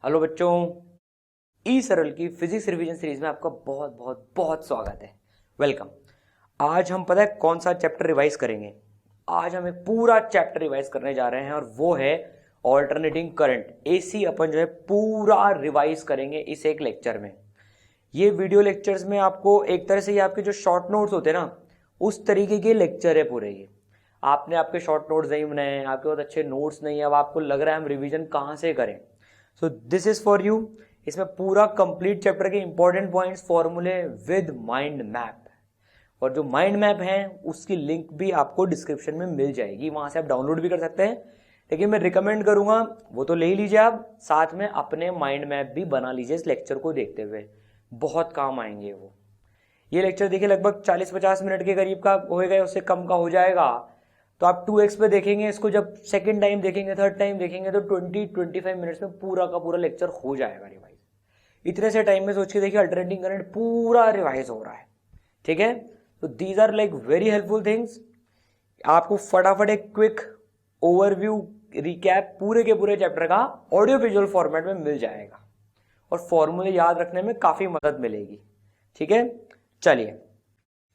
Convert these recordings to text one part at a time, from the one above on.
Hello बच्चों, ई सरल की फिजिक्स रिवीजन सीरीज में आपका बहुत बहुत बहुत स्वागत है। वेलकम। आज हम पता है कौन सा चैप्टर रिवाइज करेंगे। आज हम एक पूरा चैप्टर रिवाइज करने जा रहे हैं और वो है ऑल्टरनेटिंग करंट। एसी अपन जो है पूरा रिवाइज करेंगे इस एक लेक्चर में। ये वीडियो लेक्चर्स में आपको एक तरह से ये आपके जो शॉर्ट नोट्स होते हैं ना, उस तरीके के लेक्चर है पूरे। ये आपने आपके शॉर्ट नोट्स नहीं बनाए हैं, आपके बहुत अच्छे नोट्स नहीं है, अब आपको लग रहा है हम रिवीजन कहाँ से करें। So this is for you. इसमें पूरा कंप्लीट चैप्टर के इंपॉर्टेंट पॉइंट्स, फॉर्मूले विद माइंड मैप, और जो माइंड मैप है उसकी लिंक भी आपको डिस्क्रिप्शन में मिल जाएगी, वहां से आप डाउनलोड भी कर सकते हैं। लेकिन मैं रिकमेंड करूंगा वो तो ले ही लीजिए आप, साथ में अपने माइंड मैप भी बना लीजिए इस लेक्चर को देखते हुए, बहुत काम आएंगे वो। ये लेक्चर देखिए लगभग 40-50 मिनट के करीब का होएगा, उससे कम का हो जाएगा। तो आप 2x पे देखेंगे इसको, जब सेकंड टाइम देखेंगे, थर्ड टाइम देखेंगे तो 20-25 मिनट्स में पूरा का पूरा लेक्चर हो जाएगा रिवाइज। इतने से टाइम में सोच के देखिए अल्टरनेटिंग करंट पूरा रिवाइज हो रहा है। ठीक है, तो these are like very helpful things. आपको फटाफट एक क्विक ओवरव्यू रिकैप पूरे के पूरे चैप्टर का ऑडियो विजुअल फॉर्मेट में मिल जाएगा और फॉर्मूले याद रखने में काफी मदद मिलेगी। ठीक है, चलिए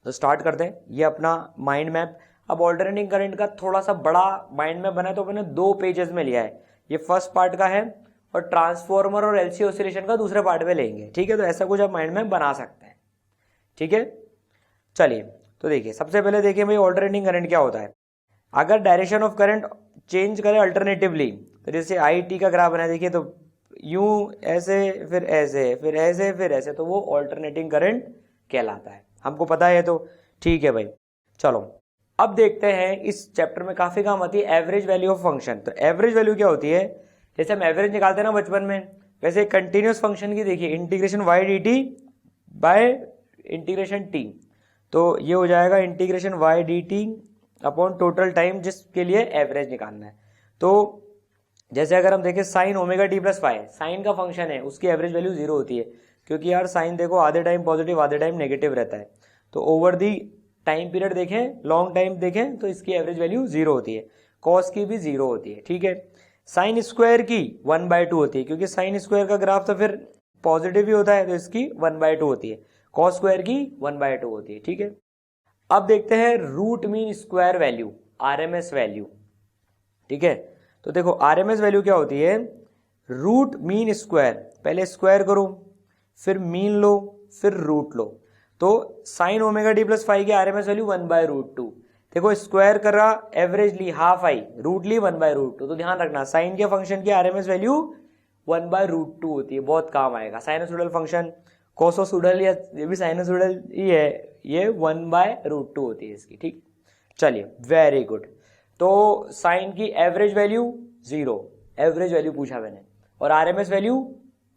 तो स्टार्ट करते हैं। ये अपना माइंड मैप। अब ऑल्टरनेटिंग करंट का थोड़ा सा बड़ा माइंड मैप बना है तो मैंने 2 पेजेस में लिया है। ये फर्स्ट पार्ट का है और ट्रांसफॉर्मर और एलसी ऑसिलेशन का दूसरे पार्ट में लेंगे। ठीक है, तो ऐसा कुछ आप माइंड मैप बना सकते हैं। ठीक है, चलिए तो देखिए सबसे पहले देखिए भाई ऑल्टरनेटिंग करंट क्या होता है। अगर डायरेक्शन ऑफ करंट चेंज करें अल्टरनेटिवली, तो जैसे आई टी का ग्राफ बना देखिए, तो यूं ऐसे फिर ऐसे फिर ऐसे फिर ऐसे, तो वो ऑल्टरनेटिंग करंट कहलाता है। हमको पता है तो ठीक है भाई। चलो अब देखते हैं, इस चैप्टर में काफी काम आती है एवरेज वैल्यू ऑफ फंक्शन। तो एवरेज वैल्यू क्या होती है, जैसे हम एवरेज निकालते हैं ना बचपन में, वैसे कंटिन्यूअस फंक्शन की देखिए integration Y D T by integration T, तो ये हो जाएगा integration Y D T upon total time, जिसके लिए एवरेज निकालना है। तो जैसे अगर हम देखें sine omega T plus five, sine का फंक्शन है, उसकी एवरेज वैल्यू 0 होती है, क्योंकि यार साइन देखो आधे टाइम पॉजिटिव आधे टाइम नेगेटिव रहता है। तो ओवर दी टाइम पीरियड देखें, लॉन्ग टाइम देखें, तो इसकी एवरेज वैल्यू 0 होती है। कॉस की भी 0 होती है। ठीक है, साइन स्क्वायर की 1/2 होती है, क्योंकि साइन स्क्वायर का ग्राफ तो फिर पॉजिटिव ही होता है, तो इसकी 1/2 होती है। कॉस स्क्वायर की 1/2 होती है। ठीक है, अब देखते हैं root mean square value, RMS value. ठीक है, तो देखो आरएमएस वैल्यू क्या होती है, रूट मीन स्क्वायर, पहले स्क्वायर करो फिर मीन लो फिर रूट लो। तो sine omega T plus five की आरएमएस वैल्यू 1/√2। देखो स्क्वायर कर रहा, एवरेज ली हाफ आई, रूट ली 1/√2। तो ध्यान रखना साइन के फंक्शन की आरएमएस वैल्यू 1/√2 होती है, बहुत काम आएगा। साइनोसोडल फंक्शन, कोसोसोडल, या ये भी साइनोसोडल ही है, ये 1/√2 होती है इसकी। ठीक, चलिए वेरी गुड। तो साइन की एवरेज वैल्यू 0, एवरेज वैल्यू पूछा मैंने, और आरएमएस वैल्यू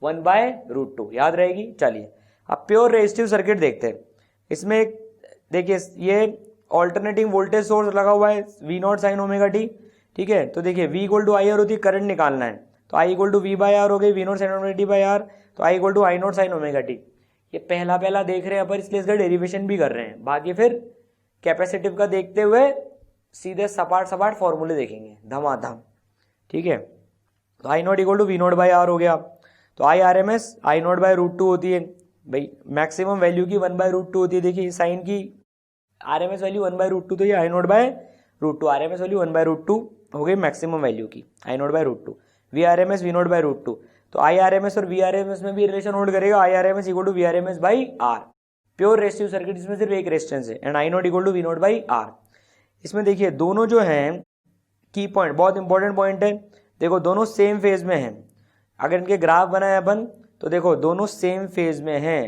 1/√2 याद रहेगी। चलिए अब प्योर रेजिस्टिव सर्किट देखते हैं। इसमें देखिए ये ऑल्टरनेटिंग वोल्टेज सोर्स लगा हुआ है, V not sine omega T. ठीक है, तो देखिए V equal to I R होती है, करंट निकालना है, तो I equal to V by R हो गई, V not sine omega T by R, तो I equal to I not sine omega T. ये पहला पहला देख रहे हैं अपन, इसलिए इसका डेरिवेशन भी कर रहे हैं। बाकी फिर कैपेसिटिव का देखते हुए सीधे सपाट सपाट फॉर्मूले देखेंगे धमाधम। ठीक है, तो I not equal to V not by R हो गया, तो I R M S I naught by √2 होती है भाई, मैक्सिमम वैल्यू की 1/√2 होती है। देखिए साइन की आरएमएस वैल्यू 1/√2, तो ये I naught by √2, RMS value 1/√2 हो गई मैक्सिमम वैल्यू की, I naught by √2। V R M S V not by √2, तो आई आर एम एस और वी आर एम एस में भी रिलेशन होल्ड करेगा, I R M S equal to V R M S by R. Pure resistive circuit, इसमें सिर्फ एक resistance है, and I not equal to V not by R. इसमें देखिए दोनों जो है की पॉइंट, बहुत इंपॉर्टेंट पॉइंट है, देखो दोनों सेम फेज में है। अगर इनके ग्राफ बनाए अपन तो देखो दोनों सेम फेज में हैं,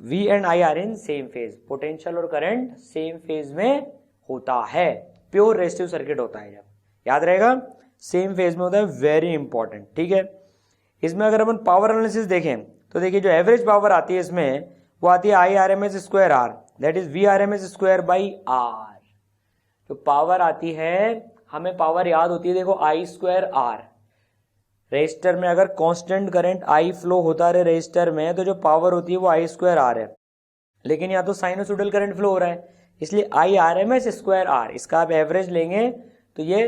V and I are in same phase, potential और करंट सेम फेज में होता है, प्योर रेजिस्टिव सर्किट होता है जब, याद रहेगा सेम फेज में होता है, वेरी इंपॉर्टेंट। ठीक है, इसमें अगर अपन पावर एनालिसिस देखें तो देखिए जो एवरेज पावर आती है इसमें, वो आती है I R M S square R, that is V R M S square by R. जो पावर आती है, हमें पावर याद होती है, देखो आई स्क्वायर आर। रेजिस्टर में अगर कांस्टेंट करंट आई फ्लो होता रहे रेजिस्टर में, तो जो पावर होती है वो आई स्क्वायर आर है। लेकिन यहाँ तो साइनोसोडल करंट फ्लो हो रहा है, इसलिए I R M S square R, इसका आप एवरेज लेंगे तो ये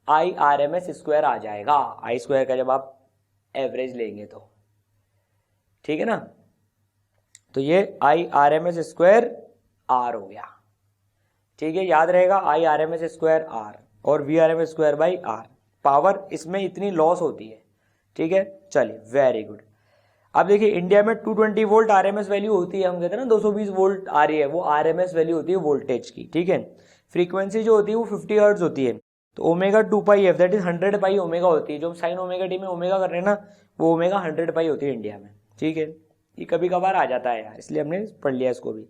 I R M S square आ जाएगा। आई स्क्वायर का जब आप एवरेज लेंगे तो, ठीक है ना। तो ये I R M S square R हो गया, ठीक है, याद रहेगा, I R M S square R और V R M S square by R. Power इसमें इतनी लॉस होती है, ठीक है। चलिए वेरी गुड। अब देखिए इंडिया में 220 वोल्ट आरएमएस वैल्यू होती है, हम कहते हैं ना 220 वोल्ट आ रही है, वो आरएमएस वैल्यू होती है वोल्टेज की, ठीक है। फ्रीक्वेंसी जो होती है वो 50 हर्ट्ज होती है, तो omega 2 pi F that is 100 pi omega होती है। जो साइन ओमेगा टी में ओमेगा कर रहे हैं ना, वो ओमेगा 100 पाई होती है इंडिया में, ठीक है। ये कभी कभार आ जाता है यार, इसलिए हमने पढ़ लिया इसको भी।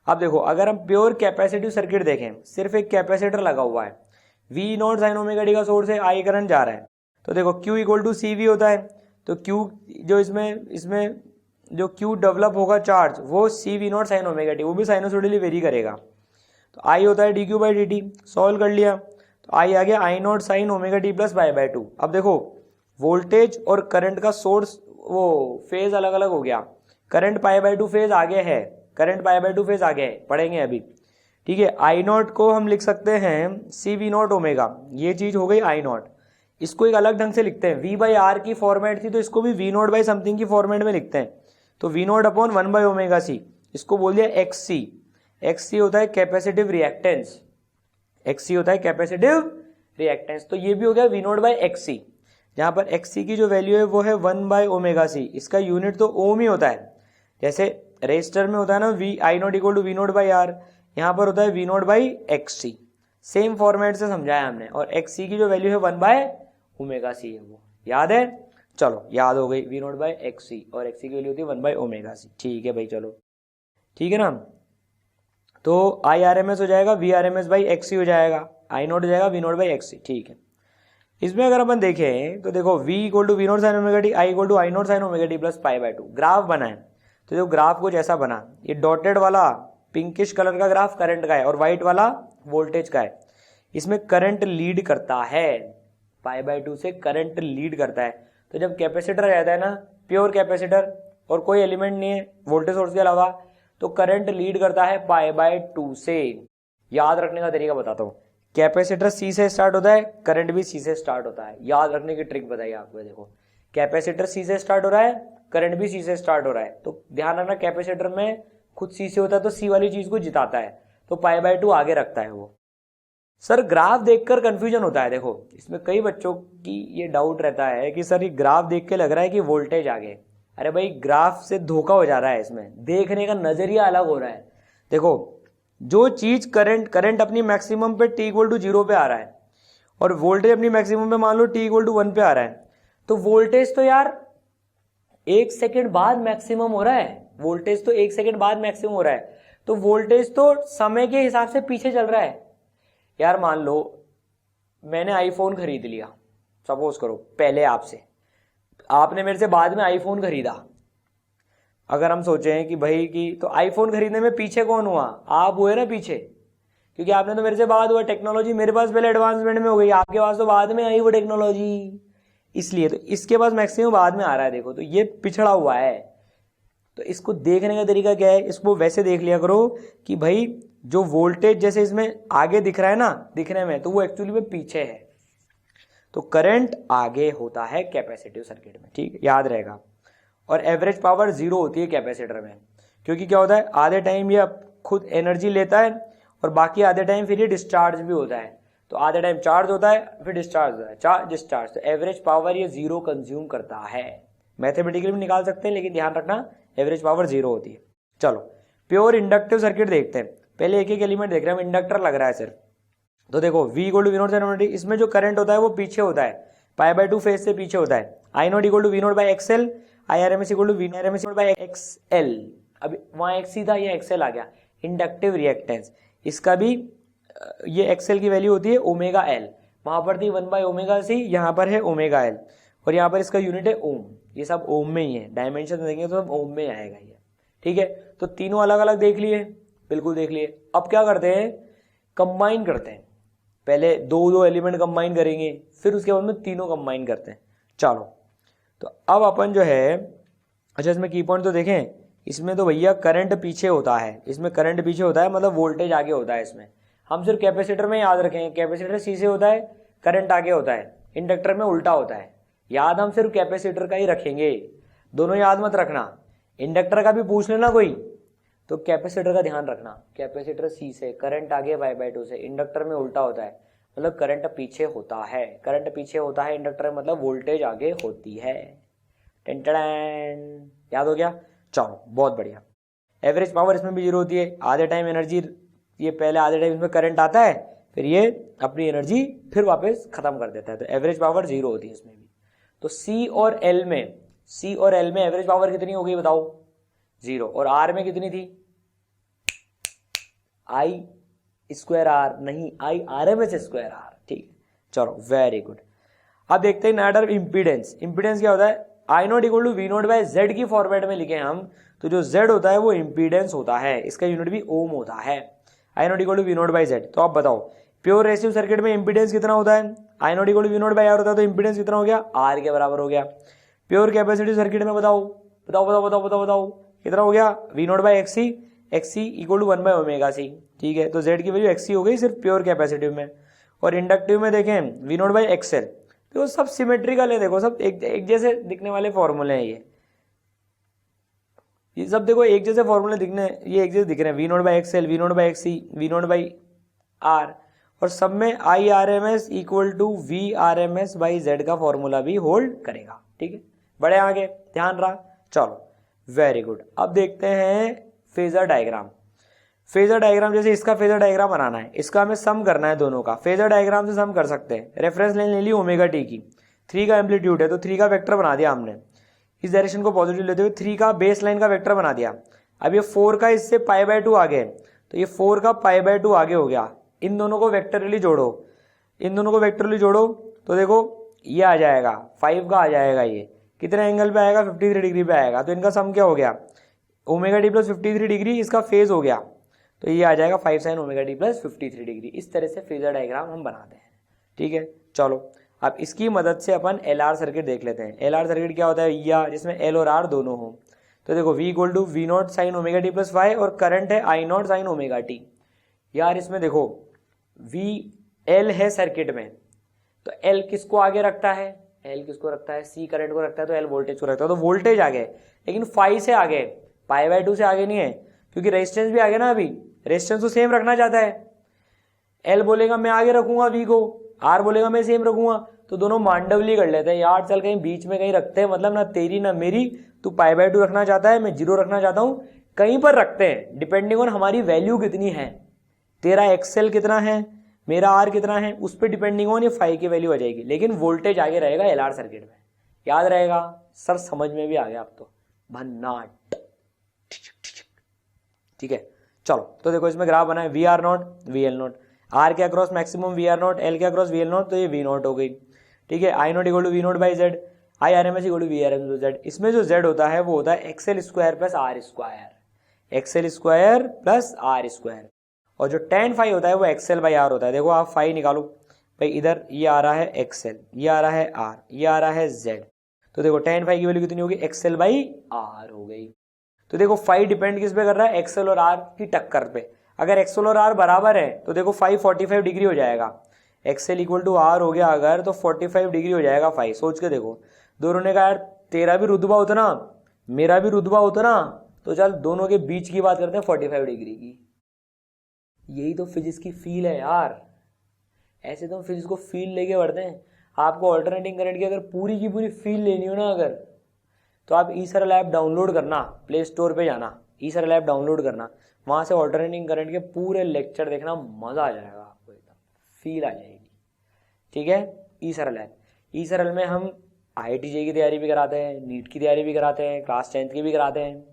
अब देखो अगर हम प्योर कैपेसिटिव सर्किट देखें, सिर्फ एक कैपेसिटर लगा हुआ है, V not sine omega T का सोर्स है, आई करंट जा रहा है, तो देखो Q equal to C V होता है, तो Q जो इसमें जो Q डेवलप होगा चार्ज वो C V not sine omega t, वो भी साइनोसोडियली वेरी करेगा। तो I होता है d q by d t, solve कर लिया तो I आ गया I not sine omega T plus pi by 2। अब देखो वोल्टेज और करंट का सोर्स वो फेज अलग अलग हो गया, करंट पाई बाई 2 फेज आगे है, करंट पाई बाई 2 फेज आगे है, पढ़ेंगे अभी, ठीक है। आई नॉट को हम लिख सकते हैं सी वी नॉट ओमेगा, ये चीज हो गई आई नॉट। इसको एक अलग ढंग से लिखते हैं, वी बाई आर की फॉर्मेट थी तो इसको भी वी नॉट बाई समथिंग की फॉर्मेट में लिखते हैं, तो V not upon 1 by omega C, इसको बोल दिया एक्स सी। एक्स सी होता है कैपेसिटिव रिएक्टेंस, एक्स सी होता है कैपेसिटिव रिएक्टेंस, तो ये भी हो गया वी नॉट बाई एक्स सी, जहां पर एक्स सी की जो वैल्यू है वो है 1 बाई ओमेगा सी, इसका यूनिट तो ओम ही होता है, जैसे रेजिस्टर में होता है ना V I not equal to V not by R, यहाँ पर होता है V not by X C, same format से समझाया हमने। और एक्स सी की जो वैल्यू है 1 बाय ओमेगा सी है, वो याद है, चलो याद हो गई, वी नॉट बाय एक्स सी और एक्स सी की वैल्यू होती है 1 बाय ओमेगा सी, ठीक है भाई, चलो ठीक है ना। तो आई आर एम एस हो जाएगा V R M S by X C हो जाएगा, आई नॉट हो जाएगा V not by X C, ठीक है। इसमें अगर अपन देखें तो देखो v equal to V not sine omega t, I equal to I not sine omega T plus pi by 2, graph बना है। तो जो ग्राफ कुछ ऐसा बना, ये डॉटेड वाला पिंकिश कलर का ग्राफ करंट का है और व्हाइट वाला वोल्टेज का है। इसमें करंट लीड करता है, पाई बाई 2 से करंट लीड करता है। तो जब कैपेसिटर रहता है ना, प्योर कैपेसिटर और कोई एलिमेंट नहीं है वोल्टेज सोर्स के अलावा, तो करंट लीड करता है पाई बाई 2 से। याद रखने का तरीका बताता हूँ, कैपेसिटर सी से स्टार्ट होता है, करंट भी सी से स्टार्ट होता है। याद रखने की ट्रिक बताइए आपको, देखो कैपेसिटर सी से स्टार्ट हो रहा है, करंट भी सी से स्टार्ट हो रहा है, तो ध्यान रखना कैपेसिटर में खुद सी से होता है तो सी वाली चीज को जिताता है, तो पाई बाई 2 आगे रखता है वो। सर ग्राफ देखकर कंफ्यूजन होता है, देखो इसमें कई बच्चों की ये डाउट रहता है कि सर ये ग्राफ देख के लग रहा है कि वोल्टेज आगे, अरे भाई ग्राफ से धोखा हो जा रहा है, इसमें देखने का नजरिया अलग हो रहा है। देखो जो चीज करंट अपनी मैक्सिमम पे t इक्वल टू 0 पे आ रहा है और वोल्टेज अपनी मैक्सिमम पे मान लो t इक्वल टू 1 पे आ रहा है, तो वोल्टेज तो यार 1 सेकेंड बाद मैक्सिमम हो रहा है, वोल्टेज तो 1 सेकेंड बाद मैक्सिमम हो रहा है, तो वोल्टेज तो समय के हिसाब से पीछे चल रहा है। यार मान लो मैंने आईफोन खरीद लिया, सपोज करो पहले आपसे, आपने मेरे से बाद में आईफोन खरीदा। अगर हम सोचें कि भाई कि तो आईफोन खरीदने में पीछे कौन हुआ, आप हुए ना पीछे, क्योंकि आपने तो मेरे से बाद हुआ, टेक्नोलॉजी मेरे पास पहले एडवांसमेंट में हो गई, आपके पास तो बाद में आई वो टेक्नोलॉजी, इसलिए तो इसके पास मैक्सिमम बाद में आ रहा है। देखो तो ये पिछड़ा हुआ है, तो इसको देखने का तरीका क्या है, इसको वैसे देख लिया करो कि भाई जो वोल्टेज जैसे इसमें आगे दिख रहा है ना दिखने में, तो वो एक्चुअली में पीछे है, तो करंट आगे होता है कैपेसिटिव सर्किट में, ठीक याद रहेगा। और एवरेज पावर 0 होती है कैपेसिटर में, क्योंकि क्या होता है आधे टाइम ये खुद एनर्जी लेता है और बाकी आधे टाइम फिर ये डिस्चार्ज भी होता है, तो आधे टाइम चार्ज होता है फिर डिस्चार्ज होता है, चार्ज डिस्चार्ज, तो एवरेज पावर ये 0 कंज्यूम करता है। मैथमेटिकली भी निकाल सकते हैं, लेकिन ध्यान रखना एवरेज पावर 0 होती है। चलो प्योर इंडक्टिव सर्किट देखते हैं, पहले एक एक एलिमेंट देख रहे हैं, इंडक्टर लग रहा है सिर्फ। तो देखो v equal to V not sine, इसमें जो करंट होता है वो पीछे होता है, पाई बाई 2 फेज से पीछे होता है। I not equal to V not by X L, I R M S equal to V R M S by X L, अब वहां एक्स था, ये एक्सएल आ गया। इंडक्टिव रिएक्टेंस, इसका भी ये एक्सएल की वैल्यू होती है ओमेगा एल, वहां पर थी 1 बाई ओमेगा सी, यहाँ पर है ओमेगा एल, और यहाँ पर इसका यूनिट है ओम, ये सब ओम में ही है, डायमेंशन देखेंगे तो सब ओम में आएगा ये, ठीक है। तो तीनों अलग अलग देख लिए, बिल्कुल देख लिए। अब क्या करते हैं, कंबाइन करते हैं, पहले दो एलिमेंट कंबाइन करेंगे, फिर उसके बाद में तीनों कंबाइन करते हैं। चलो तो अब अपन जो है, अच्छा इसमें की पॉइंट तो देखें, इसमें तो भैया करंट पीछे होता है, इसमें करंट पीछे होता है मतलब वोल्टेज आगे होता है। इसमें हम सिर्फ कैपेसिटर में याद रखेंगे, कैपेसिटर सी से होता है, करंट आगे होता है, इंडक्टर में उल्टा होता है, याद हम सिर्फ कैपेसिटर का ही रखेंगे, दोनों याद मत रखना। इंडक्टर का भी पूछ लेना कोई तो कैपेसिटर का ध्यान रखना। कैपेसिटर सी से करंट आगे y/2 से, इंडक्टर में उल्टा होता है, मतलब करंट पीछे होता है। करंट पीछे होता है इंडक्टर में, मतलब वोल्टेज आगे होती है। टेंटन याद हो गया? चलो बहुत बढ़िया। एवरेज पावर इसमें भी जीरो होती है। आधे टाइम एनर्जी, ये पहले आधे टाइम इसमें करंट आता है, फिर ये अपनी एनर्जी फिर वापस खत्म कर देता है, तो एवरेज पावर जीरो होती है इसमें भी। तो सी और एल में एवरेज पावर कितनी हो गई बताओ? जीरो। और आर में कितनी थी? आई स्क्वायर आर, नहीं I R M S square R. ठीक है, चलो वेरी गुड। अब देखते हैं नया टर्म इंपीडेंस। इंपीडेंस क्या होता है? I not equal to V not by Z की फॉर्मेट में लिखे हम तो जो जेड होता है वो इंपीडेंस होता है, इसका यूनिट भी ओम होता है। I not equal to V not by Z. तो आप बताओ प्योर रेसिव सर्किट में इंपीडेंस कितना होता है? I not equal to V not by R होता है, तो इंपीडेंस कितना हो गया? आर के बराबर हो गया। प्योर कैपेसिटी सर्किट में बताओ बताओ बताओ बताओ बताओ बताओ कितना हो गया? V not by X C, X C equal to 1 by omega C. ठीक है, तो जेड की वैल्यू एक्सी हो गई सिर्फ प्योर कैपेसिटिव में। और इंडक्टिव में देखें वी नॉट बाय एक्सएल, तो सब सिमेट्रिकल है। देखो सब एक जैसे दिखने वाले फॉर्मूले हैं ये सब देखो एक जैसे फॉर्मूले दिखने, ये एक जैसे दिख रहे हैं। V not by X L, V not by X C, V not by R, और सब में I R M S equal to V R M S by Z का फॉर्मूला भी होल्ड करेगा। ठीक है, बड़े आगे ध्यान रहा। चलो वेरी गुड। अब देखते हैं फेजर डायग्राम। फेजर डायग्राम जैसे इसका फेजर डायग्राम बनाना है, इसका हमें सम करना है दोनों का। फेजर डायग्राम से सम कर सकते हैं। रेफरेंस लाइन ले ली ओमेगा टी की, 3 का एम्पलीट्यूड है तो 3 का वेक्टर बना दिया हमने। इस डायरेक्शन को पॉजिटिव लेते हुए 3 का बेस लाइन का वेक्टर बना दिया। अब ये 4 का इससे π/2 आगे, तो ये 4 का π/2 आगे हो गया। इन दोनों को वेक्टरली जोड़ो, इन दोनों को वेक्टरली जोड़ो तो देखो ये आ जाएगा 5 का आ जाएगा। ये कितने एंगल पे आएगा? 53 डिग्री पे आएगा। तो इनका सम क्या हो गया? ओमेगा टी प्लस 53 डिग्री इसका फेज हो गया, तो ये आ जाएगा 5 sin omega T plus 53 degree. इस तरह से फेजर डायग्राम हम बनाते हैं। ठीक है, चलो अब इसकी मदद से अपन LR सर्किट देख लेते हैं। LR सर्किट क्या होता है? या जिसमें L और R दोनों हो। तो देखो V equal to V not sine omega T plus 5 और करंट है I not sine omega T. यार इसमें देखो V L है सर्किट में, तो L किसको आगे रखता है? L किसको रखता है? C करंट को रखता है, तो L वोल्टेज को रखता है। तो वोल्टेज आगे, लेकिन 5 से आगे, π/2 से आगे नहीं है, क्योंकि रेजिस्टेंस भी आगे ना। अभी रेजिस्टेंस तो सेम रखना चाहता है। L बोलेगा मैं आगे रखूंगा V को, R बोलेगा मैं सेम रखूंगा, तो दोनों मांडवली कर लेते हैं। यार चल कहीं बीच में कहीं रखते हैं, मतलब ना तेरी ना मेरी। तू π/2 रखना चाहता है, मैं 0 रखना चाहता हूं, कहीं पर रखते हैं डिपेंडिंग ऑन हमारी वैल्यू कितनी है। तेरा एक्सएल कितना है, मेरा आर कितना है, उस पर डिपेंडिंग ऑन ये 5 की वैल्यू आ जाएगी। लेकिन वोल्टेज आगे रहेगा LR सर्किट में, याद रहेगा। सर समझ में भी आ गया अब तो, भन्नाट। ठीक है, चलो तो देखो इसमें ग्राफ बना है V R naught V L naught, R के across maximum V R naught, L के अक्रॉस वी एल नॉट, तो ये वी नॉट हो गई। ठीक है, I not equal to V not by Z, I R M S equal to V R M Z. इसमें जो जेड होता है वो होता है X L square plus R square, X L square plus R square. और जो tan फाई होता है वो एक्सएल बाई आर होता है। देखो आप फाई निकालो भाई, इधर ये आ रहा है एक्सएल, ये आ रहा है आर, ये आ रहा है जेड, तो देखो tan फाई की वैल्यू कितनी होगी? एक्सएल बाई आर हो गई। तो देखो फाई डिपेंड किस पे कर रहा है? एक्सएल और आर की टक्कर पे। अगर एक्सएल और आर बराबर है तो देखो फाई 45 डिग्री हो जाएगा। एक्सएल इक्वल टू आर हो गया अगर, तो 45 डिग्री हो जाएगा फाई। सोच के देखो, दोनों ने कहा यार तेरा भी रुतबा उतना मेरा भी रुतबा उतना, तो चल दोनों के बीच की बात करते हैं 45 डिग्री की। यही तो फिजिक्स की फील है यार, ऐसे तो हम फिजिक्स को फील लेके बढ़ते हैं। आपको अल्टरनेटिंग करंट की अगर पूरी की पूरी फील लेनी हो ना अगर, तो आप ई सरल ऐप डाउनलोड करना, प्ले स्टोर पे जाना, ई सरल ऐप डाउनलोड करना, वहां से अल्टरनेटिंग करंट के पूरे लेक्चर देखना, मजा आ जाएगा आपको, एकदम फील आ जाएगी। ठीक है, ई सरल ऐप। ई सरल में हम IIT की तैयारी भी कराते हैं, नीट की तैयारी भी कराते हैं, क्लास 10th की भी कराते हैं,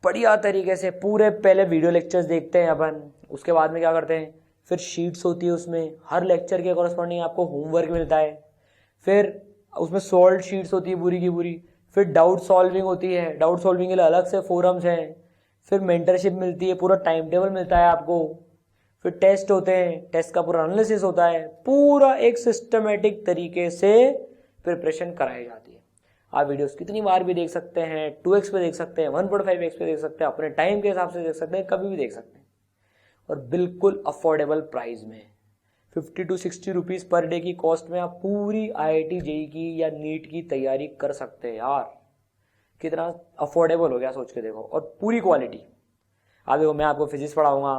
बढ़िया तरीके से। पूरे पहले वीडियो लेक्चर्स देखते हैं अपन, उसके बाद में क्या करते हैं, फिर शीट्स होती है उसमें, हर लेक्चर के कॉरस्पॉन्डिंग आपको होमवर्क मिलता है, फिर उसमें सॉल्व शीट्स होती है पूरी की पूरी, फिर डाउट सॉल्विंग होती है, डाउट सॉल्विंग के लिए अलग से फोरम्स हैं, फिर मेंटरशिप मिलती है, पूरा टाइम टेबल मिलता है आपको, फिर टेस्ट होते हैं, टेस्ट का पूरा एनालिसिस होता है, पूरा एक सिस्टमेटिक तरीके से प्रिपरेशन कराई जाती है। आप वीडियोस कितनी बार भी देख सकते हैं, 2x पे देख सकते हैं, 1.5x पे देख सकते हैं, अपने टाइम के हिसाब से देख सकते हैं, कभी भी देख सकते हैं, और बिल्कुल अफोर्डेबल प्राइस में। 50-60 रुपीज़ पर डे की कॉस्ट में आप पूरी IIT JEE की या नीट की तैयारी कर सकते हैं यार। कितना अफोर्डेबल हो गया सोच के देखो, और पूरी क्वालिटी। आप देखो, मैं आपको फिजिक्स पढ़ाऊंगा,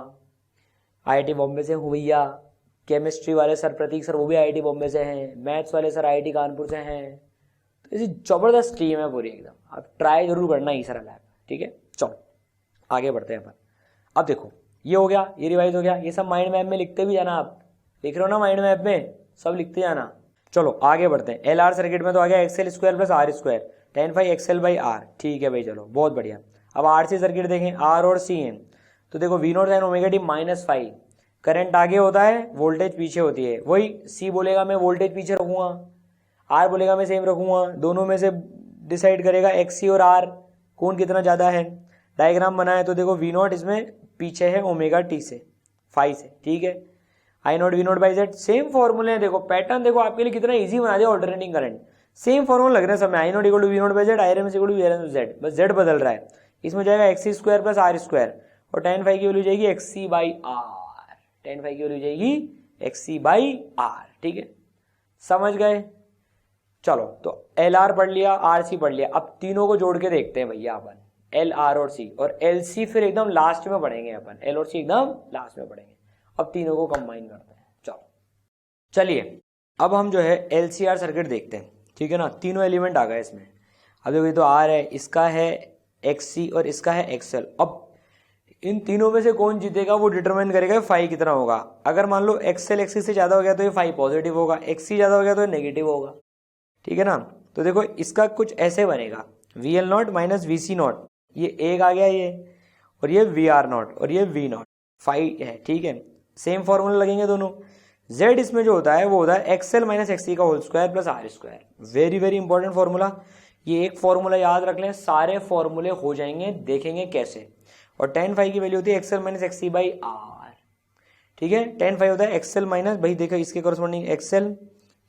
IIT बॉम्बे से हूँ भैया। केमिस्ट्री वाले सर प्रतीक सर वो भी IIT बॉम्बे से हैं। मैथ्स वाले सर IIT कानपुर से हैं। तो ऐसी ज़बरदस्त टीम है पूरी एकदम। आप ट्राई जरूर करना ही सर लैब, ठीक है। चलो आगे बढ़ते हैं अपन। अब देखो, ये हो गया, ये रिवाइज हो गया। ये सब माइंड मैप में लिखते भी जाना, आप लिख रहे हो ना माइंड मैप में, सब लिखते जाना। चलो आगे बढ़ते हैं। LR सर्किट में तो आ गया XL square plus R square, tan phi XL by R। ठीक है भाई, चलो बहुत बढ़िया। अब RC सर्किट देखें, R और C हैं। तो देखो V0 sin omega T minus five, current आगे होता है, वोल्टेज पीछे होती है। वही C बोलेगा मैं वोल्टेज पीछे रखूंगा, R बोलेगा मैं सेम रखूंगा। दोनों में से डिसाइड करेगा XC और R कौन कितना ज़्यादा है। डायग्राम बनाए तो देखो V0 इसमें पीछे है ओमेगा टी से, फाइव से, ठीक है। I0 V0 by Z, same फॉर्मूले हैं। देखो पैटर्न देखो आपके लिए कितना इजी बना दिया। ऑल्टरनेटिंग करंट सेम फॉर्मूला लग रहे हैं सब में। I0 equal to V0 by Z, IRMS equal to VRMS by Z, बस Z बदल रहा है। इसमें जाएगा XC square plus R square, और tan फाई की वैल्यू जाएगी XC by R। tan phi की वैल्यू जाएगी XC बाई R, ठीक है, समझ गए। चलो तो LR पढ़ लिया, RC पढ़ लिया। अब तीनों को जोड़ के देखते हैं भैया अपन, L, R और C, और LC फिर एकदम लास्ट में पढ़ेंगे अपन। L और C एकदम लास्ट में पढ़ेंगे। अब तीनों को कंबाइन करते हैं। चलो चलिए, अब हम जो है LCR सर्किट देखते हैं, ठीक है ना। तीनों एलिमेंट आ गए इसमें। अब देखो, ये तो R है, इसका है XC और इसका है XL। अब इन तीनों में से कौन जीतेगा वो डिटरमाइन करेगा फाई कितना होगा। अगर मान लो XL XC से ज़्यादा हो गया तो ये फाई पॉजिटिव होगा, XC ज़्यादा हो गया तो ये नेगेटिव होगा, ठीक है ना। तो देखो इसका कुछ ऐसे बनेगा, VL not minus VC not, ये एक आ गया ये, और ये VR नॉट और ये V नॉट, फाई है, ठीक है। सेम फॉर्मूला लगेंगे दोनों। Z इसमें जो होता है वो होता है XL माइनस XC का whole square plus R square. Very very important formula. ये एक फॉर्मूला याद रख लें, सारे फॉर्मूले हो जाएंगे, देखेंगे कैसे। और tan फाई की वैल्यू होती है XL minus XC by R, ठीक है। tan फाई होता है XL माइनस, भाई देखो इसके कॉरस्पॉन्डिंग XL,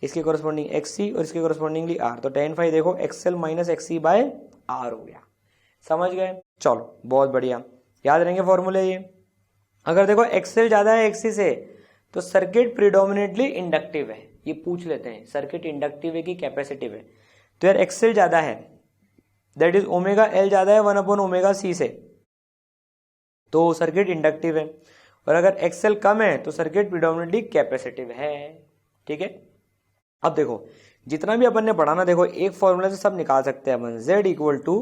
इसके कॉरस्पॉन्डिंग XC और इसके कॉरस्पॉन्डिंगली R। तो tan फाई देखो XL minus XC by R हो गया, समझ गए। चलो बहुत बढ़िया, याद रहेंगे फॉर्मूले ये। अगर देखो XL ज्यादा है XC से तो सर्किट प्रीडोमिनेटली इंडक्टिव है। ये पूछ लेते हैं सर्किट इंडक्टिव है कि कैपेसिटिव है। तो यार XL ज्यादा है, दैट इज ओमेगा L ज्यादा है 1 ओमेगा C से, तो सर्किट इंडक्टिव है। और अगर XL कम है तो सर्किट प्रीडोमिनेटली कैपेसिटिव है, ठीक है। अब देखो जितना भी अपन ने पढ़ा ना, देखो एक फॉर्मूला से सब निकाल सकते हैं अपन। Z equal to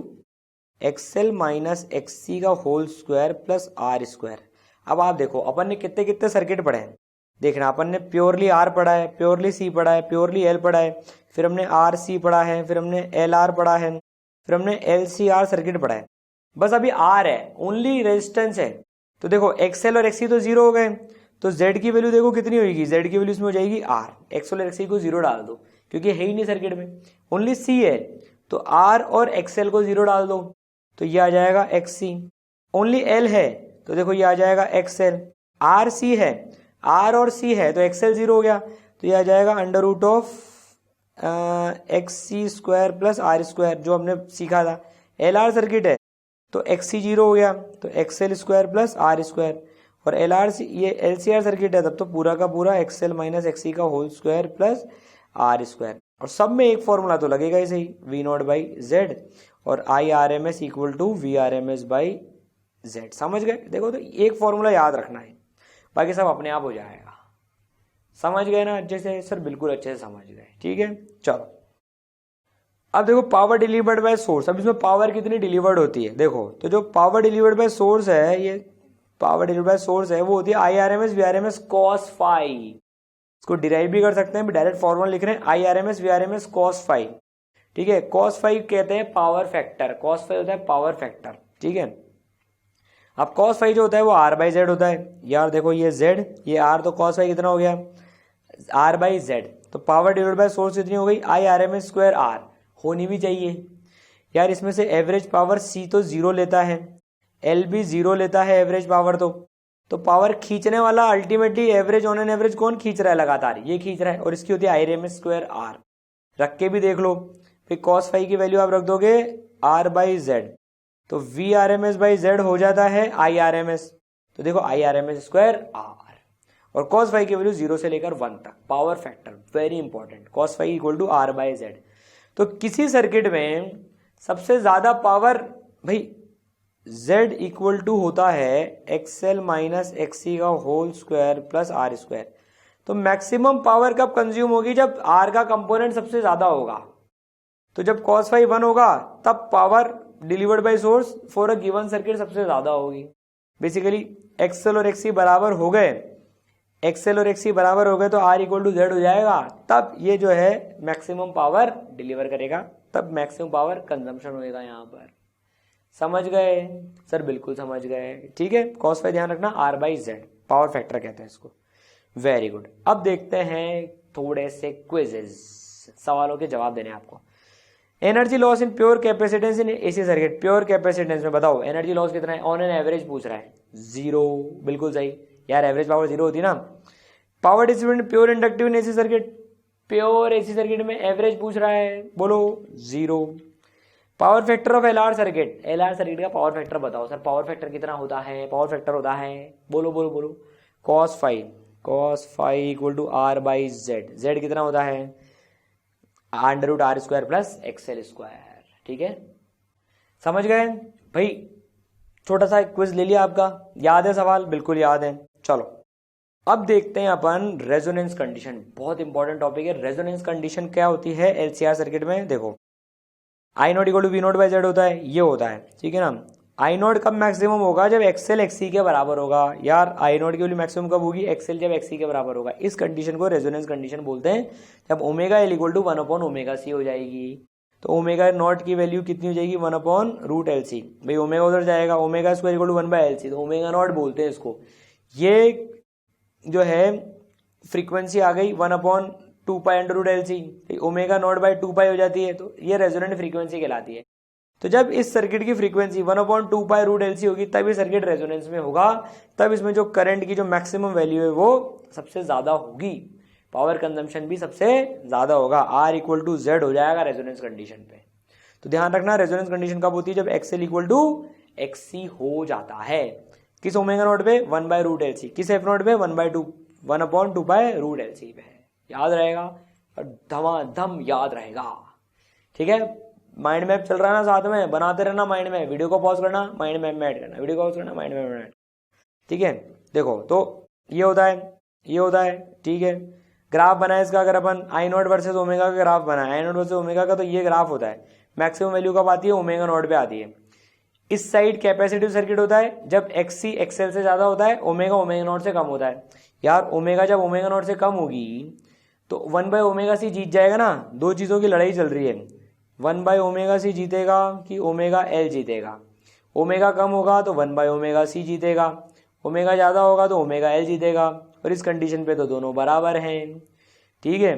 XL minus XC का whole square plus R square. अब आप देखो अपन ने कितने कितने सर्किट पढ़े हैं, देखना। अपन ने प्योरली R पढ़ा है, प्योरली C पढ़ा है, प्योरली L पढ़ा है, फिर हमने RC पढ़ा है, फिर हमने LR पढ़ा है, फिर हमने LCR सर्किट पढ़ा है। बस अभी R है, ओनली रेजिस्टेंस है। तो देखो XL और XC तो जीरो हो गए, तो Z की वैल्यू देखो कितनी होगी। Z की वैल्यू इसमें हो जाएगी R। XL और XC को जीरो डाल दो क्योंकि है ही नहीं सर्किट में, ओनली C है। तो R और XL को जीरो डाल दो तो ये आ जाएगा XC। ओनली L है तो देखो ये आ जाएगा XL। RC है, R और C है तो XL जीरो हो गया, तो ये आ जाएगा under root of XC square plus R square, जो हमने सीखा था। LR सर्किट है तो XC जीरो हो गया, तो XL square plus R square. और LRC ये LCR सर्किट है, तब तो पूरा का पूरा XL माइनस XC का whole square plus R square. और सब में एक फॉर्मूला तो लगेगा ही सही, V नॉट बाई Z और IRMS equal to VRMS by Z। समझ गए। देखो तो एक फॉर्मूला याद रखना है, बाकी सब अपने आप हो जाएगा। समझ गए ना अच्छे से सर? बिल्कुल अच्छे से समझ गए, ठीक है। चलो अब देखो पावर डिलीवर्ड बाय सोर्स। अब इसमें पावर कितनी डिलीवर्ड होती है देखो, तो जो पावर डिलीवर्ड बाय सोर्स है, ये पावर डिलीवर्ड बाय सोर्स है, वो होती है IRMS VRMS cos फाई। इसको डिराइव भी कर सकते हैं, डायरेक्ट फॉर्मूला लिख रहे हैं IRMS VRMS cos फाई, ठीक है। cos फाई कहते हैं पावर फैक्टर, cos फाई होता है पावर फैक्टर, ठीक है। अब cos फाई जो होता है वो R बाई Z होता है। यार देखो ये Z, ये R, तो cos फाई कितना हो गया R बाई Z। तो पावर डिवाइड बाय सोर्स कितनी हो गई IRMS स्क्वायर R, होनी भी चाहिए यार। इसमें से एवरेज पावर C तो जीरो लेता है, L भी जीरो लेता है एवरेज पावर। तो पावर खींचने वाला ultimately average on an average कौन खींच रहा है, लगातार ये खींच रहा है, और इसकी होती है IRMS स्क्वायर R। रख के भी देख लो, फिर cos फाई की वैल्यू आप रख दोगे R बाई Z, तो VRMS बाई Z हो जाता है IRMS। तो देखो IRMS स्क्वायर R, और cos फाई की वैल्यू 0 से लेकर 1 तक। Power factor very important, cos phi equal to R by Z. तो किसी सर्किट में सबसे ज्यादा पावर भाई z इक्वल टू होता है एक्सएल माइनस एक्सी का whole square plus R square. तो मैक्सिमम पावर कब कंज्यूम होगी? जब r का कंपोनेंट सबसे ज्यादा होगा। तो जब cos फाई 1 होगा तब power delivered by source for a given circuit सबसे ज्यादा होगी। बेसिकली एक्सएल और एक्सी बराबर हो गए, एक्सएल और एक्सी बराबर हो गए तो आर इक्वल टू जेड हो जाएगा, तब ये जो है मैक्सिमम पावर डिलीवर करेगा, तब मैक्सिमम पावर कंजम्पशन होएगा। यहाँ पर समझ गए सर? बिल्कुल समझ गए, ठीक है। कॉस फाई ध्यान रखना, R by Z power factor कहते हैं इसको। Very good. अब देखते हैं थोड़े से क्विजेस, सवालों के जवाब देने आपको। Energy loss in pure capacitance in AC circuit, pure capacitance में बताओ एनर्जी लॉस कितना है? ऑन एन एवरेज पूछ रहा है, 0। बिल्कुल सही यार, एवरेज पावर 0 होती ना। Power distribution pure inductive in AC circuit, pure AC circuit में एवरेज पूछ रहा है, बोलो 0। Power factor of LR circuit, LR circuit का पावर फैक्टर बताओ सर, पावर फैक्टर कितना होता है? पावर फैक्टर होता है, बोलो बोलो बोलो, cos phi equal to R by Z, Z कितना होता है? Under root R square plus X L square, ठीक है। समझ गए भाई? छोटा सा क्विज ले लिया आपका, याद है सवाल? बिल्कुल याद है। चलो अब देखते हैं अपन रेजोनेंस कंडीशन, बहुत इंपॉर्टेंट टॉपिक है। रेजोनेंस कंडीशन क्या होती है एलसीआर सर्किट में? देखो I not equal to V not by Z होता है, ये होता है, ठीक है ना। आई नॉट कब मैक्सिमम होगा? जब एक्सएल एक्सी के बराबर होगा। यार आई नॉट की वैल्यू मैक्सिमम कब होगी? एक्सएल जब एक्सी के बराबर होगा। इस कंडीशन को रेजोनेंस कंडीशन बोलते हैं। जब omega L equal to 1 upon omega C हो जाएगी, तो ओमेगा नॉट की वैल्यू कितनी हो जाएगी? 1 अपॉन रूट एल सी। भाई ओमेगा उधर जाएगा, omega square equal to 1 by L C, तो ओमेगा नॉट बोलते हैं इसको। ये जो है फ्रीक्वेंसी आ गई 1 upon 2 pi under root L C, omega not by 2 pi हो जाती है, तो ये रेजोनेंट फ्रीक्वेंसी कहलाती है। तो जब इस सर्किट की frequency 1 upon 2 pi root L C होगी, तब ये सर्किट रेजोनेंस में होगा, तब इसमें जो करंट की जो मैक्सिमम वैल्यू है वो सबसे ज्यादा होगी, पावर कंजम्पशन भी सबसे ज्यादा होगा। आर इक्वल टू जेड हो जाएगा रेजोनेंस कंडीशन पे। तो ध्यान रखना रेजोनेंस कंडीशन कब होती है? जब एक्सएल इक्वल टू एक्सी हो जाता है। किस ओमेगा नॉट पे? 1 बाय रूट एल सी। किस एफ नॉट पे? 1 upon 2 pi root L C पे। याद रहेगा और धमाधम याद रहेगा, ठीक है। माइंड मैप चल रहा है ना, साथ में बनाते रहना माइंड मैप, वीडियो को पॉज करना, माइंड मैप में ऐड करना, वीडियो को पॉज करना, माइंड मैप में ऐड, ठीक है। देखो तो ये होता है, ये होता है, ठीक है। ग्राफ बनाए इसका, अगर अपन आई नॉट वर्सेज ओमेगा का ग्राफ बनाए, आई नॉट वर्सेज ओमेगा का, तो ये ग्राफ होता है। मैक्सिमम वैल्यू कब आती है? ओमेगा नॉट पे आती है। इस साइड कैपेसिटिव सर्किट होता है जब एक्सी एक्सएल से ज्यादा होता है, ओमेगा ओमेगा नॉट से कम होता है। यार ओमेगा जब ओमेगा नॉट से कम होगी तो 1 बाय ओमेगा सी जीत जाएगा ना। दो चीजों की लड़ाई चल रही है, 1 बाय ओमेगा सी जीतेगा कि ओमेगा एल जीतेगा। ओमेगा कम होगा तो 1 बाय ओमेगा सी जीतेगा, ओमेगा ज्यादा होगा तो ओमेगा एल जीतेगा, और इस कंडीशन पे तो दोनों बराबर हैं, ठीक है।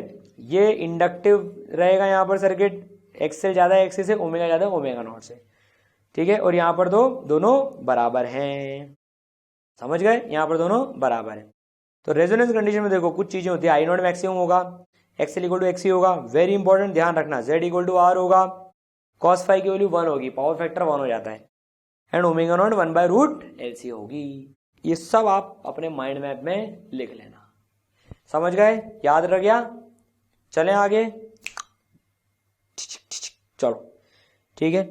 ये इंडक्टिव रहेगा यहाँ पर सर्किट, एक्सएल ज्यादा है एक्सी से, ओमेगा ज्यादा है ओमेगा नॉट से, ठीक है। और यहाँ पर तो दोनों बराबर हैं, समझ गए? यहाँ पर दोनों बराबर हैं। तो रेजोनेंस कंडीशन में देखो कुछ चीजें होती है, आई नॉट मैक्सिमम होगा, एक्सएल इक्वल टू एक्सी होगा, वेरी इंपॉर्टेंट ध्यान रखना, जेड इक्वल टू आर होगा, कॉस फाई की वैल्यू 1 होगी, पावर फैक्टर 1 हो जाता है, and omega not 1 by root L C होगी। ये सब आप अपने माइंड मैप में लिख लेना, समझ गए? याद रह गया? चलें आगे, चलो ठीक है।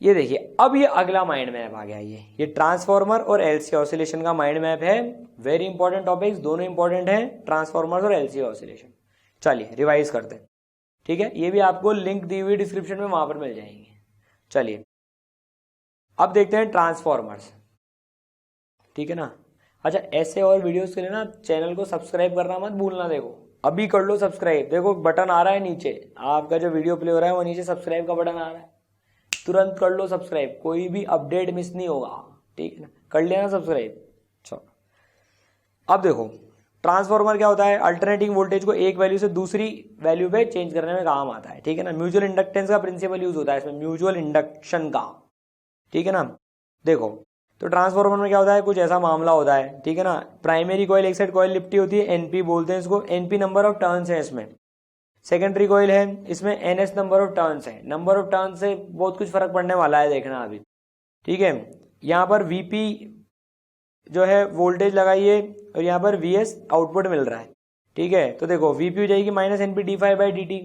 ये देखिए अब ये अगला माइंड मैप आ गया, ये ट्रांसफॉर्मर और एलसी ऑसिलेशन का माइंड मैप है। वेरी इंपॉर्टेंट टॉपिक्स, दोनों इंपॉर्टेंट है, ट्रांसफॉर्मर और एलसी ऑसिलेशन। चलिए रिवाइज करते हैं, ठीक है। ये भी आपको लिंक दी हुई डिस्क्रिप्शन में, वहां पर मिल जाएंगे। चलिए अब देखते हैं ट्रांसफॉर्मर्स, ठीक है ना। अच्छा ऐसे और वीडियोस के लिए ना चैनल को सब्सक्राइब करना मत भूलना। देखो अभी कर लो सब्सक्राइब, देखो बटन आ रहा है नीचे, आपका जो वीडियो प्ले हो रहा है वो नीचे सब्सक्राइब का बटन आ रहा है, तुरंत कर लो सब्सक्राइब, कोई भी अपडेट मिस नहीं होगा, ठीक है ना। कर लेना सब्सक्राइब। चलो अब देखो ट्रांसफॉर्मर क्या होता है? अल्टरनेटिंग वोल्टेज को एक वैल्यू से दूसरी वैल्यू पे चेंज करने में काम आता है, ठीक है ना। म्यूचुअल इंडक्टेंस का प्रिंसिपल यूज होता है इसमें, म्यूचुअल इंडक्शन का, ठीक है ना। देखो तो ट्रांसफॉर्मर में क्या होता है, कुछ ऐसा मामला होता है, ठीक है ना। प्राइमरी कॉइल एक साइड कॉइल लिपटी होती है, एनपी बोलते हैं इसको, एनपी नंबर ऑफ टर्न्स है इसमें। सेकेंडरी कॉइल है, इसमें एनएस नंबर ऑफ टर्न्स है। नंबर ऑफ टर्न्स से बहुत कुछ फर्क पड़ने वाला है, देखना अभी, ठीक है। यहाँ पर वीपी जो है वोल्टेज लगाइए और यहाँ पर वीएस आउटपुट मिल रहा है, ठीक है। तो देखो वीपी हो जाएगी minus N P d phi by d t,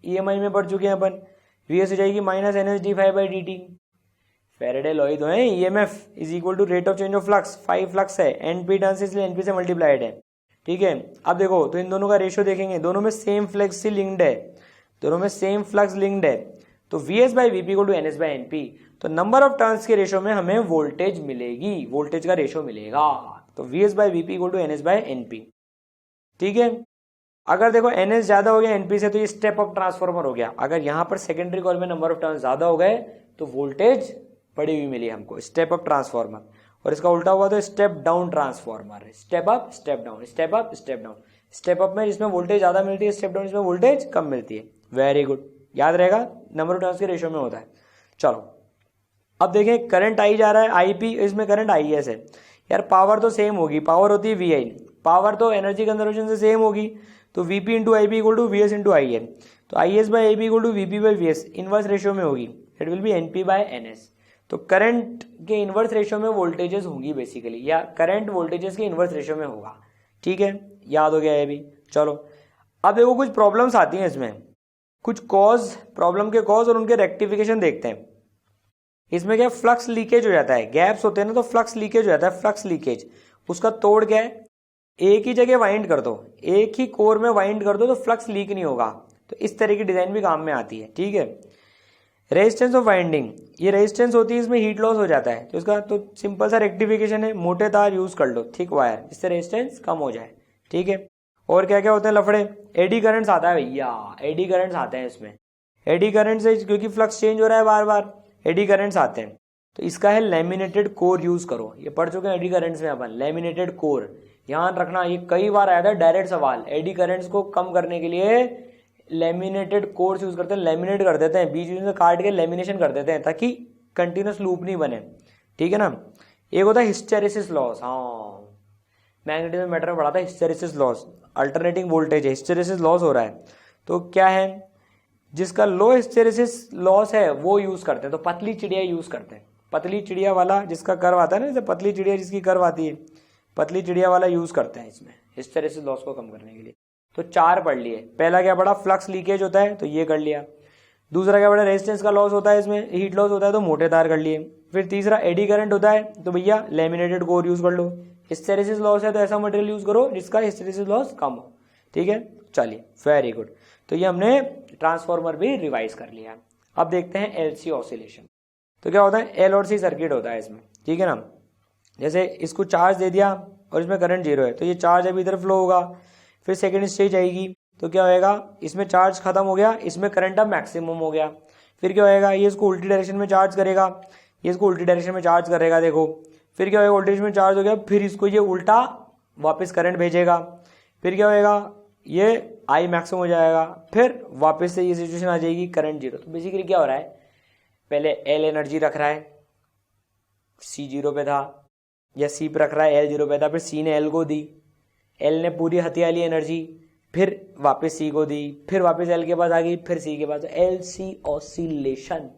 EMI में पढ़ चुके हैं अपन। वीएस हो जाएगी minus N S d phi by d t. Faraday law ही तो है, EMF is equal to rate of change of flux, 5 flux है, एनपी टर्न्स इसलिए एनपी से मल्टीप्लाइड है, ठीक है। अब देखो तो इन दोनों का रेशियो देखेंगे, दोनों में सेम फ्लक्स से लिंक्ड है, दोनों में सेम फ्लक्स लिंक्ड है। तो V S by V P equal to N S by N P, तो नंबर ऑफ टर्न्स के रेशियो में हमें वोल्टेज मिलेगी, वोल्टेज का रेशियो मिलेगा। तो V S by V P equal to N S by N P, ठीक है। अगर देखो एनएस ज्यादा हो गया एनपी से तो ये स्टेप अप ट्रांसफॉर्मर हो गया। अगर यहां पर सेकेंडरी कॉइल में नंबर ऑफ टर्न्स ज्यादा हो गए तो वोल्टेज बड़ी हुई मिली हमको, स्टेप अप ट्रांसफॉर्मर। और इसका उल्टा हुआ तो step down transformer, step up step down, step up step down. Step up में जिसमें वोल्टेज ज्यादा मिलती है, स्टेप डाउन इसमें वोल्टेज कम मिलती है। वेरी गुड, याद रहेगा, नंबर ऑफ टर्न्स के रेशियो में होता है। चलो अब देखें, करंट आई जा रहा है आईपी, इसमें करंट आईएस है। यार पावर तो सेम होगी, पावर होती है वीआई, पावर तो एनर्जी कंजर्वेशन से सेम होगी। तो V P into I P equal to V S into I N. तो I S by I P equal to V P by V S, inverse ratio में होगी, it will be N P by N S. तो current के inverse ratio में voltages होंगी basically, या current voltages के inverse ratio में होगा, ठीक है। याद हो गया ये भी। चलो अब देखो कुछ प्रॉब्लम्स आती हैं इसमें, कुछ कॉज, प्रॉब्लम के कॉज और उनके रेक्टिफिकेशन देखते हैं। इसमें क्या फ्लक्स लीकेज हो जाता है, गैप्स होते हैं ना, तो फ्लक्स लीकेज हो जाता है। फ्लक्स लीकेज, उसका तोड़ क्या है, एक ही जगह वाइंड कर दो, एक ही कोर में वाइंड कर दो तो फ्लक्स लीक नहीं होगा। तो इस तरह की डिजाइन भी काम में आती है, ठीक है। रेजिस्टेंस ऑफ वाइंडिंग, ये रेजिस्टेंस होती है, इसमें हीट लॉस हो जाता है, तो इसका तो सिंपल सा रेक्टिफिकेशन है, मोटे तार यूज कर लो, थिक वायर, जिससे रेजिस्टेंस कम हो जाए, ठीक है। और क्या क्या होते हैं लफड़े, एडी करंट्स आता है भैया, एडी करंट्स आते हैं इसमें। एडी करंट से क्योंकि फ्लक्स चेंज हो रहा है बार बार, एडी करंट्स आते हैं। तो इसका है लैमिनेटेड कोर यूज करो, ये पढ़ चुके हैं एडी करंट्स में अपन, लैमिनेटेड कोर। ध्यान रखना, ये कई बार आया था डायरेक्ट सवाल, एडी करंट्स को कम करने के लिए लैमिनेटेड कोर्स यूज करते हैं, लैमिनेट कर देते हैं, बीच बीच में काट के लैमिनेशन कर देते हैं ताकि कंटिन्यूस लूप नहीं बने, ठीक है ना। एक होता है हिस्टेरेसिस लॉस, हाँ मैग्नेटिज्म मैटर में पढ़ा था, हिस्टेरेसिस लॉस, अल्टरनेटिंग वोल्टेज है, हिस्टेरेसिस लॉस हो रहा है। तो क्या है, जिसका लो हिस्टेरेसिस लॉस है वो यूज करते हैं, तो पतली चिड़िया यूज करते हैं, पतली चिड़िया वाला जिसका कर्व आता है ना, जैसे पतली चिड़िया जिसकी कर्व आती है, पतली चिड़िया वाला यूज करते हैं इसमें हिस्टेरेसिस लॉस को कम करने के लिए। तो 4 पढ़ लिए, पहला क्या पढ़ा, फ्लक्स लीकेज होता है तो ये कर लिया। दूसरा क्या पढ़ा, रेजिस्टेंस का लॉस होता है, इसमें हीट लॉस होता है तो मोटे तार कर लिए। फिर तीसरा एडी करंट होता है तो भैया लैमिनेटेड कोर यूज कर लो। हिस्टेरेसिस लॉस है तो ऐसा मटेरियल यूज करो जिसका हिस्टेरेसिस लॉस कम हो, ठीक है। चलिए वेरी गुड, तो ये हमने ट्रांसफॉर्मर भी रिवाइज कर लिया। अब देखते हैं एलसी ऑसिलेशन। तो क्या होता है, एल और सी सर्किट होता है इसमें, ठीक है ना। जैसे इसको चार्ज दे दिया और इसमें करंट 0 है, तो ये चार्ज अभी इधर फ्लो होगा, फिर सेकेंड स्टेज आएगी तो क्या होएगा, इसमें चार्ज खत्म हो गया, इसमें करंट अब मैक्सिमम हो गया। फिर क्या होएगा, ये इसको उल्टी डायरेक्शन में चार्ज करेगा, ये इसको उल्टी डायरेक्शन में चार्ज करेगा, देखो। फिर क्या होएगा, उल्टी में चार्ज हो गया, फिर इसको ये उल्टा वापस करंट भेजेगा। फिर क्या होएगा, ये आई मैक्सिमम हो जाएगा, फिर वापस से ये सिचुएशन आ जाएगी करंट 0। तो बेसिकली क्या हो रहा है, पहले एल एनर्जी रख रहा है, सी 0 पे था, या सी पे रख रहा है, एल 0 पे था, फिर सी ने एल को दी, एल ने पूरी हथिया ली एनर्जी, फिर वापस सी को दी, फिर वापस एल के पास आ गई, फिर सी के पास, एल सी ऑसिलेशन,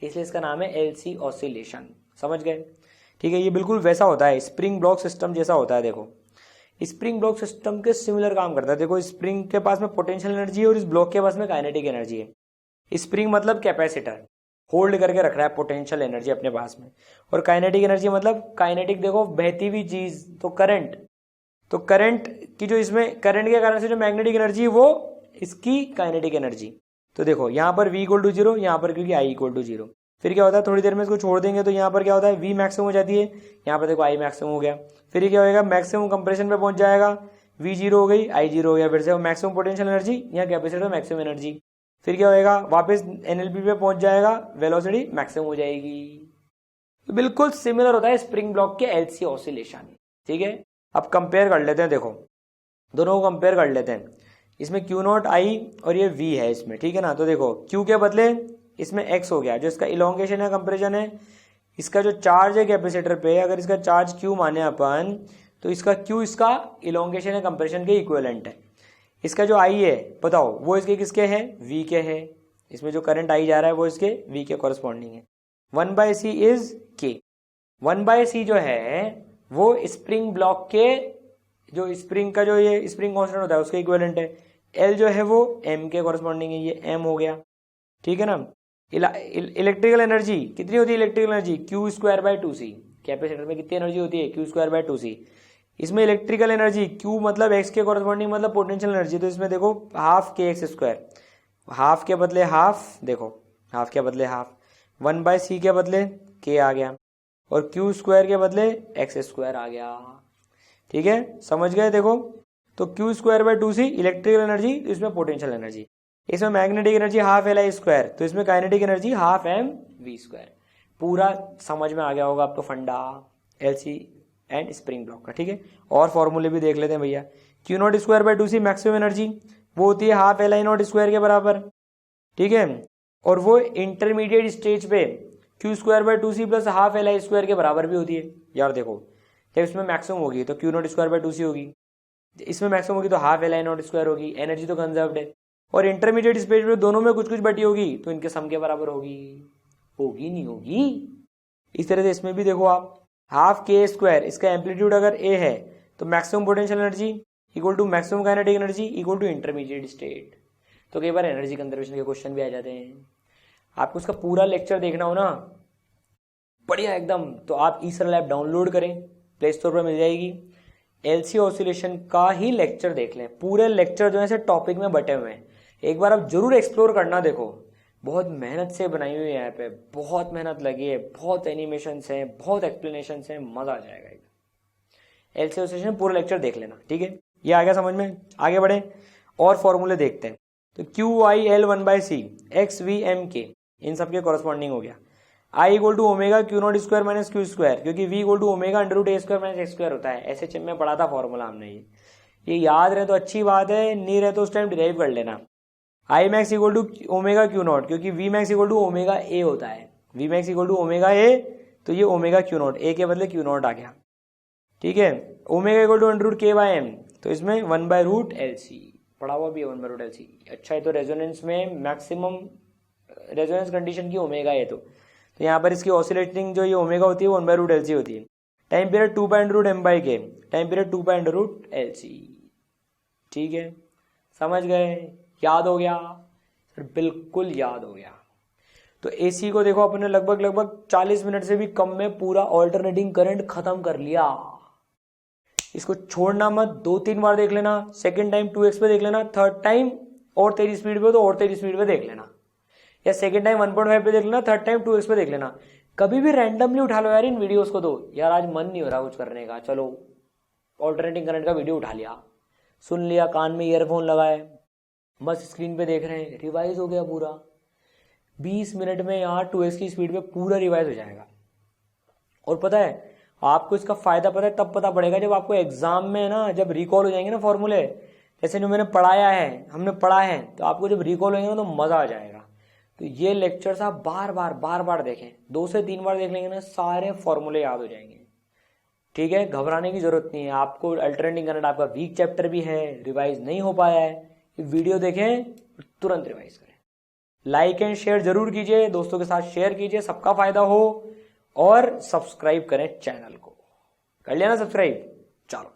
इसलिए इसका नाम है एल सी ऑसिलेशन, समझ गए, ठीक है। ये बिल्कुल वैसा होता है, स्प्रिंग ब्लॉक सिस्टम जैसा होता है। देखो स्प्रिंग ब्लॉक सिस्टम के सिमिलर काम करता है। देखो स्प्रिंग के पास में पोटेंशियल एनर्जी है और इस ब्लॉक के पास में काइनेटिक एनर्जी है। स्प्रिंग मतलब कैपेसिटर, होल्ड करके रख रहा है पोटेंशियल एनर्जी अपने पास में, और काइनेटिक एनर्जी मतलब काइनेटिक, देखो बहती हुई चीज, तो करंट, तो करंट की जो इसमें करंट के कारण से जो मैग्नेटिक एनर्जी है वो इसकी काइनेटिक एनर्जी। तो देखो यहाँ पर v = 0, यहाँ पर क्योंकि i = 0। फिर क्या होता है, थोड़ी देर में इसको छोड़ देंगे तो यहाँ पर क्या होता है, v मैक्सिमम हो जाती है, यहाँ पर देखो i मैक्सिमम हो गया। फिर क्या होगा, मैक्सिमम कंप्रेशन पे पहुंच जाएगा, v 0 हो गई, i 0 हो गया, फिर से मैक्सिमम पोटेंशियल एनर्जी, यहाँ कैपेसिटर मैक्सिमम एनर्जी। फिर क्या होएगा, वापस एनएलपी पे पहुंच जाएगा, वेलोसिटी मैक्सिमम हो जाएगी। तो बिल्कुल सिमिलर होता है स्प्रिंग ब्लॉक के एलसी ऑसिलेशन, ठीक है। अब कंपेयर कर लेते हैं, देखो दोनों को कंपेयर कर लेते हैं। इसमें Q0 I और ये V है इसमें, ठीक है ना। तो देखो Q के बदले इसमें X हो गया, जो इसका इलोंगेशन है, कंप्रेशन है। इसका जो चार्ज है कैपेसिटर पे, अगर इसका चार्ज Q माने अपन, तो इसका Q इसका इलोंगेशन है, कंप्रेशन के इक्विवेलेंट है। इसका जो I है बताओ, वो इसके किसके है, V के है। इसमें जो करंट I जा रहा है वो इसके V के कॉरस्पॉन्डिंग है। 1/C is K। 1/C जो है वो स्प्रिंग ब्लॉक के जो स्प्रिंग का जो ये स्प्रिंग कांस्टेंट होता है उसके इक्विवेलेंट है। एल जो है वो एम के कॉरस्पॉन्डिंग है, ये एम हो गया, ठीक है ना। इलेक्ट्रिकल एनर्जी कितनी होती है, electrical energy Q square by two C. Capacitor में कितनी एनर्जी होती है, Q square by two C. इसमें इलेक्ट्रिकल एनर्जी क्यू मतलब एक्स के कॉरस्पॉन्डिंग मतलब पोटेंशियल एनर्जी, तो इसमें देखो हाफ के एक्स स्क्वायर, हाफ के बदले हाफ, देखो हाफ के बदले हाफ, 1/c के बदले के आ गया, और क्यू स्क्वायर के बदले एक्स स्क्वायर आ गया, ठीक है, समझ गए। देखो तो Q square by two C electrical energy, तो इसमें पोटेंशियल एनर्जी। इसमें magnetic energy half L I square, तो इसमें kinetic energy half M V square. पूरा समझ में आ गया होगा आपको फंडा एलसी एंड स्प्रिंग ब्लॉक का, ठीक है। और फॉर्मूले भी देख लेते हैं भैया। Q not square by two C maximum energy वो होती है half L I not square के बराबर, ठीक है, और वो इंटरमीडिएट स्टेज पे Q square by two C plus half L I square के बराबर भी होती है। यार देखो जब इसमें मैक्सिमम होगी तो Q not square by two C होगी, इसमें मैक्सिमम होगी तो half L I not square होगी, एनर्जी तो कंजर्व्ड है, और इंटरमीडिएट स्टेज पे दोनों में कुछ कुछ बटी होगी तो इनके सम के बराबर होगी, होगी नहीं होगी। इस तरह से इसमें भी देखो आप हाफ के स्क्वायर, इसका एम्पलीट्यूड अगर ए है तो maximum potential energy equal to maximum kinetic energy equal to intermediate state. तो कई बार एनर्जी कंजर्वेशन के क्वेश्चन भी आ जाते हैं। आपको उसका पूरा लेक्चर देखना हो ना बढ़िया एकदम, तो आप ईसरल ऐप डाउनलोड करें, प्ले स्टोर पर मिल जाएगी। एलसी ऑसिलेशन का ही लेक्चर देख लें, पूरे लेक्चर जो है टॉपिक में बटे हुए हैं, एक बार आप जरूर एक्सप्लोर करना। देखो बहुत मेहनत से बनाई हुई है यहाँ पे, बहुत मेहनत लगी है, बहुत एनिमेशंस हैं, बहुत एक्सप्लेनेशंस हैं, मजा आ जाएगा एकदम। एलसी ऑसिलेशन पूरा लेक्चर देख लेना, ठीक है। ये आ गया समझ में, आगे बढ़े और फॉर्मूले देखते हैं। तो Q I L 1/c X V M के इन सबके कॉरस्पॉन्डिंग हो गया। I equal to omega Q not square minus Q square, क्योंकि V equal to omega under root A square minus X square होता है। एसएचएम में पढ़ा था फॉर्मूला हमने, ये याद रहे तो अच्छी बात है, नहीं रहे तो उस टाइम डिराइव कर लेना। I max equal to omega Q naught, क्योंकि V max equal to omega A होता है, V max equal to omega A, तो ये ओमेगा क्यू नॉट, ए के बदले क्यू नॉट आ गया, ठीक है। Omega equal to under root K by M, तो इसमें 1/√LC पढ़ा हुआ भी है, 1/√LC। अच्छा है, तो रेजोनेंस में मैक्सिमम रेजोनेंस कंडीशन की ओमेगा है, तो यहाँ पर इसकी ऑसिलेटिंग जो ये ओमेगा होती है वो 1/√LC होती है। Time period 2/√m/k, time period 2/√LC, ठीक है, समझ गए, याद हो गया सर, बिल्कुल याद हो गया। तो एसी को देखो अपने लगभग 40 मिनट से भी कम में पूरा ऑल्टरनेटिंग करंट खत्म कर लिया। इसको छोड़ना मत, 2-3 बार देख लेना, सेकंड टाइम 2x पे देख लेना, थर्ड टाइम और तेरी स्पीड पे तो और तेरी स्पीड पे देख लेना, या सेकंड टाइम 1.5 पे देख लेना, थर्ड टाइम 2x पे देख लेना। कभी भी रैंडमली उठा लो यार इन वीडियोस को, तो यार आज मन नहीं हो रहा कुछ करने का, चलो ऑल्टरनेटिंग करंट का वीडियो उठा लिया, सुन लिया, कान में ईयरफोन लगाए, बस स्क्रीन पे देख रहे हैं, रिवाइज हो गया पूरा। 20 मिनट में यहाँ 2x की स्पीड पे पूरा रिवाइज हो जाएगा। और पता है आपको इसका फायदा पता है तब पता पड़ेगा जब आपको एग्जाम में ना, जब रिकॉल हो जाएंगे ना फॉर्मूले, जैसे जो मैंने पढ़ाया है, हमने पढ़ा है, तो आपको जब रिकॉल होंगे ना तो मजा आ जाएगा। तो ये लेक्चर्स आप बार बार देखें, 2 से 3 बार देख लेंगे ना सारे फॉर्मूले याद हो जाएंगे, ठीक है। घबराने की जरूरत नहीं है आपको। अल्टरनेटिंग करंट आपका वीक चैप्टर भी है, रिवाइज नहीं हो पाया है, वीडियो देखें तुरंत रिवाइज करें। लाइक एंड शेयर जरूर कीजिए, दोस्तों के साथ शेयर कीजिए, सबका फायदा हो, और सब्सक्राइब करें चैनल को। कर लिया ना सब्सक्राइब, चलो।